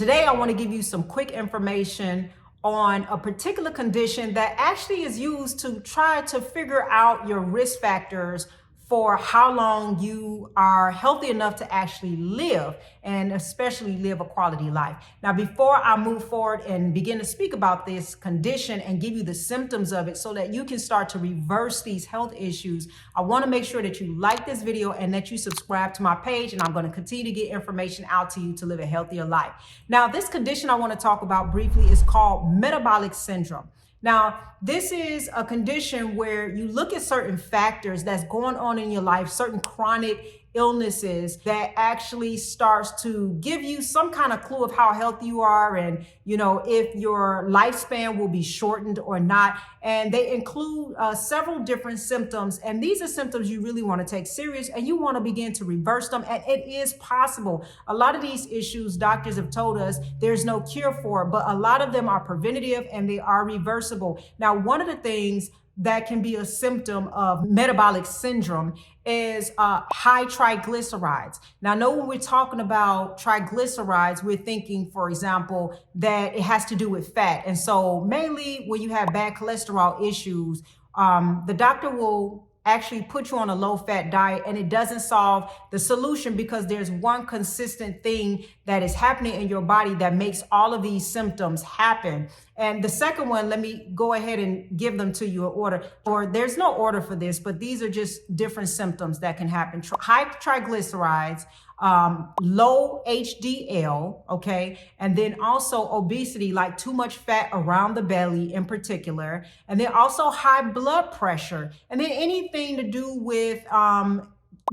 today I want to give you some quick information on a particular condition that actually is used to try to figure out your risk factors for how long you are healthy enough to actually live, and especially live a quality life. Now, before I move forward and begin to speak about this condition and give you the symptoms of it so that you can start to reverse these health issues, I want to make sure that you like this video and that you subscribe to my page, and I'm going to continue to get information out to you to live a healthier life. Now, this condition I want to talk about briefly is called metabolic syndrome. Now, this is a condition where you look at certain factors that's going on in your life, certain chronic illnesses that actually starts to give you some kind of clue of how healthy you are, and if your lifespan will be shortened or not. And they include several different symptoms, and these are symptoms you really want to take serious, and you want to begin to reverse them. And it is possible. A lot of these issues, doctors have told us there's no cure for, but a lot of them are preventative and they are reversible. Now, one of the things that can be a symptom of metabolic syndrome is high triglycerides. Now, I know when we're talking about triglycerides, we're thinking, for example, that it has to do with fat. And so mainly when you have bad cholesterol issues, the doctor will actually put you on a low-fat diet, and it doesn't solve the solution because there's one consistent thing that is happening in your body that makes all of these symptoms happen. And the second one, let me go ahead and give them to you in order, or there's no order for this, but these are just different symptoms that can happen. High triglycerides, low HDL, okay, and then also obesity, like too much fat around the belly in particular, and then also high blood pressure, and then anything to do with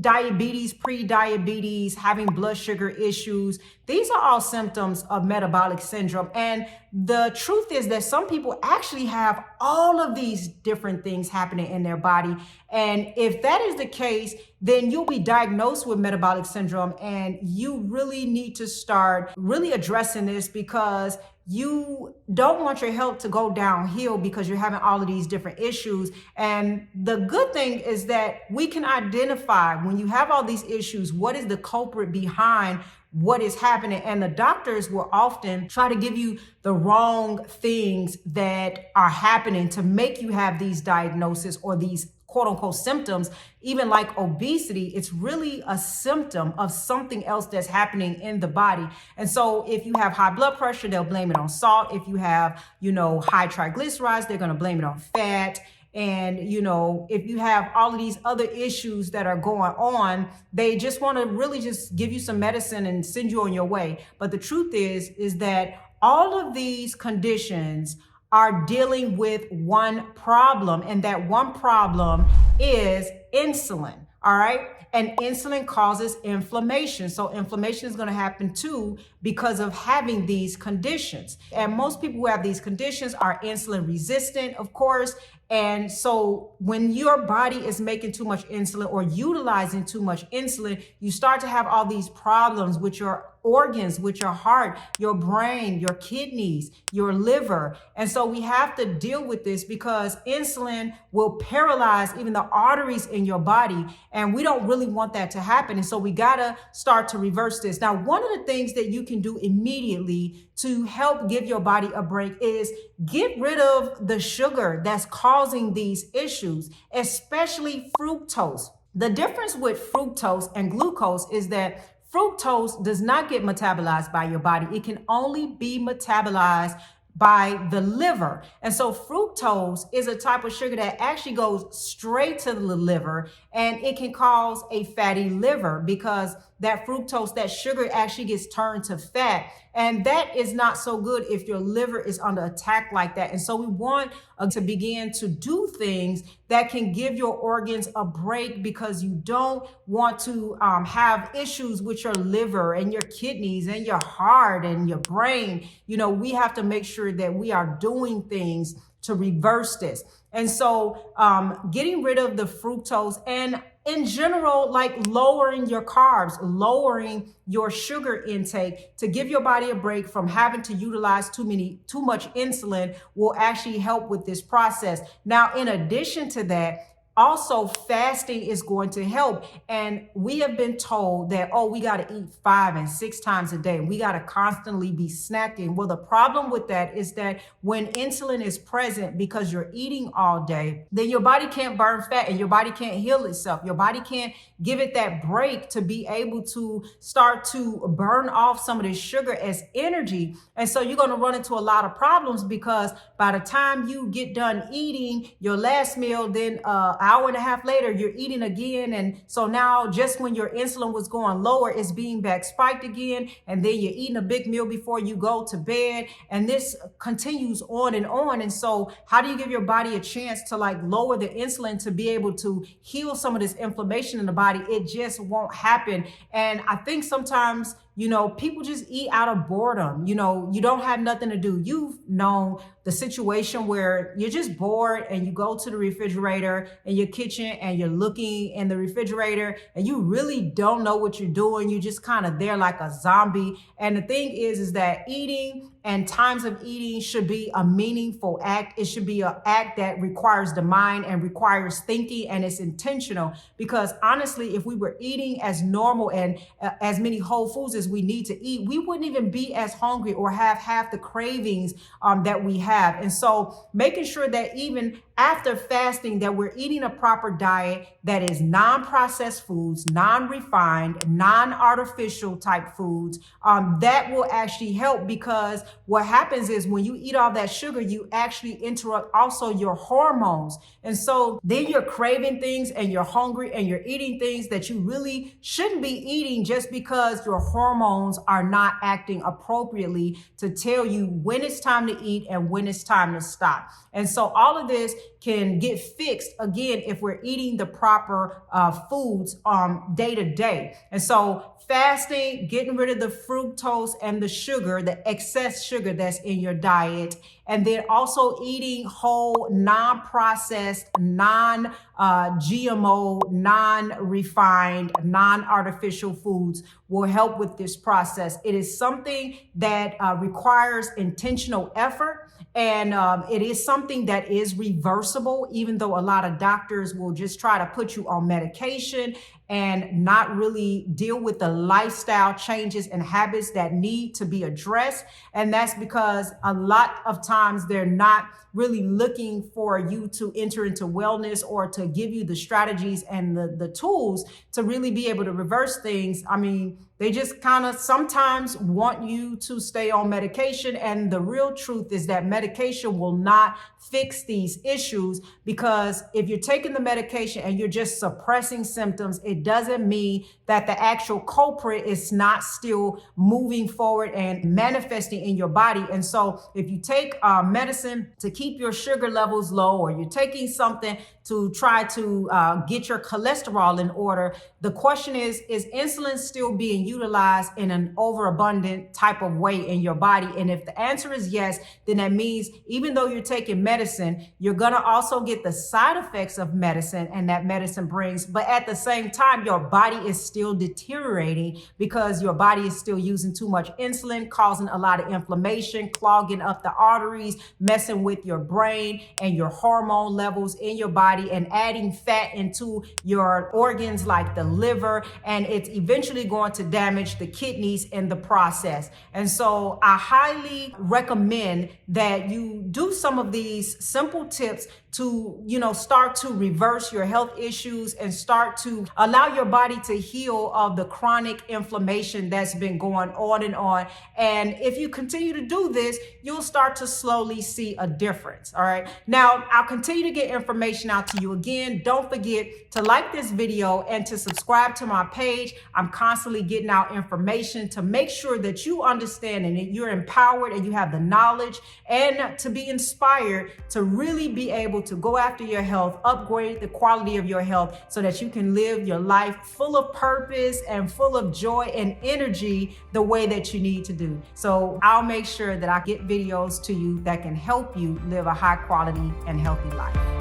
diabetes, pre-diabetes, having blood sugar issues. These are all symptoms of metabolic syndrome. And the truth is that some people actually have all of these different things happening in their body. And if that is the case, then you'll be diagnosed with metabolic syndrome, and you really need to start really addressing this, because you don't want your health to go downhill because you're having all of these different issues. And the good thing is that we can identify when you have all these issues, what is the culprit behind what is happening. And the doctors will often try to give you the wrong things that are happening to make you have these diagnoses or these quote unquote symptoms. Even like obesity, it's really a symptom of something else that's happening in the body. And so if you have high blood pressure, they'll blame it on salt. If you have, high triglycerides, they're going to blame it on fat. And, if you have all of these other issues that are going on, they just want to really just give you some medicine and send you on your way. But the truth is that all of these conditions are dealing with one problem, and that one problem is insulin. All right. And insulin causes inflammation. So inflammation is going to happen too because of having these conditions. And most people who have these conditions are insulin resistant, of course. And so when your body is making too much insulin or utilizing too much insulin, you start to have all these problems with your organs, with your heart, your brain, your kidneys, your liver. And so we have to deal with this because insulin will paralyze even the arteries in your body. And we don't really want that to happen. And so we got to start to reverse this. Now, one of the things that you can do immediately to help give your body a break is get rid of the sugar that's causing these issues, especially fructose. The difference with fructose and glucose is that fructose does not get metabolized by your body. It can only be metabolized by the liver. And so fructose is a type of sugar that actually goes straight to the liver, and it can cause a fatty liver because that fructose, that sugar actually gets turned to fat. And that is not so good if your liver is under attack like that. And so we want to begin to do things that can give your organs a break, because you don't want to have issues with your liver and your kidneys and your heart and your brain. We have to make sure that we are doing things to reverse this. And so getting rid of the fructose, and in general, like lowering your carbs, lowering your sugar intake to give your body a break from having to utilize too much insulin will actually help with this process. Now, in addition to that, also fasting is going to help. And we have been told that, oh, we got to eat 5 and 6 times a day. We got to constantly be snacking. Well, the problem with that is that when insulin is present because you're eating all day, then your body can't burn fat and your body can't heal itself. Your body can't give it that break to be able to start to burn off some of this sugar as energy. And so you're going to run into a lot of problems, because by the time you get done eating your last meal, then hour and a half later, you're eating again. And so now just when your insulin was going lower, it's being back spiked again. And then you're eating a big meal before you go to bed. And this continues on and on. And so how do you give your body a chance to like lower the insulin to be able to heal some of this inflammation in the body? It just won't happen. And I think sometimes, people just eat out of boredom. You don't have nothing to do. You've known the situation where you're just bored and you go to the refrigerator in your kitchen and you're looking in the refrigerator and you really don't know what you're doing. You're just kind of there like a zombie. And the thing is that eating and times of eating should be a meaningful act. It should be an act that requires the mind and requires thinking, and it's intentional. Because honestly, if we were eating as normal and as many whole foods as we need to eat, we wouldn't even be as hungry or have half the cravings that we have. And so making sure that even after fasting, that we're eating a proper diet that is non-processed foods, non-refined, non-artificial type foods, that will actually help. Because what happens is when you eat all that sugar, you actually interrupt also your hormones. And so then you're craving things and you're hungry and you're eating things that you really shouldn't be eating, just because your hormones are not acting appropriately to tell you when it's time to eat and when it's time to stop. And so all of this can get fixed again if we're eating the proper foods day to day. And so fasting, getting rid of the fructose and the sugar, the excess sugar that's in your diet, and then also eating whole, non-processed, non-GMO, non-refined, non-artificial foods will help with this process. It is something that requires intentional effort. And it is something that is reversible, even though a lot of doctors will just try to put you on medication and not really deal with the lifestyle changes and habits that need to be addressed. And that's because a lot of times they're not really looking for you to enter into wellness or to give you the strategies and the tools to really be able to reverse things. I mean, they just kind of sometimes want you to stay on medication. And the real truth is that medication will not fix these issues, because if you're taking the medication and you're just suppressing symptoms, it doesn't mean that the actual culprit is not still moving forward and manifesting in your body. And so if you take medicine to keep your sugar levels low, or you're taking something to try to get your cholesterol in order, the question is insulin still being utilized in an overabundant type of way in your body? And if the answer is yes, then that means even though you're taking medicine, you're going to also get the side effects of medicine and that medicine brings. But at the same time, your body is still deteriorating because your body is still using too much insulin, causing a lot of inflammation, clogging up the arteries, messing with your brain and your hormone levels in your body, and adding fat into your organs like the liver. And it's eventually going to damage the kidneys in the process. And so I highly recommend that you do some of these simple tips to, start to reverse your health issues and start to allow your body to heal of the chronic inflammation that's been going on and on. And if you continue to do this, you'll start to slowly see a difference. All right. Now, I'll continue to get information out to you. Again, don't forget to like this video and to subscribe to my page. I'm constantly getting out information to make sure that you understand and that you're empowered and you have the knowledge and to be inspired to really be able to go after your health, upgrade the quality of your health so that you can live your life full of purpose and full of joy and energy the way that you need to do. So I'll make sure that I get videos to you that can help you live a high quality and healthy life.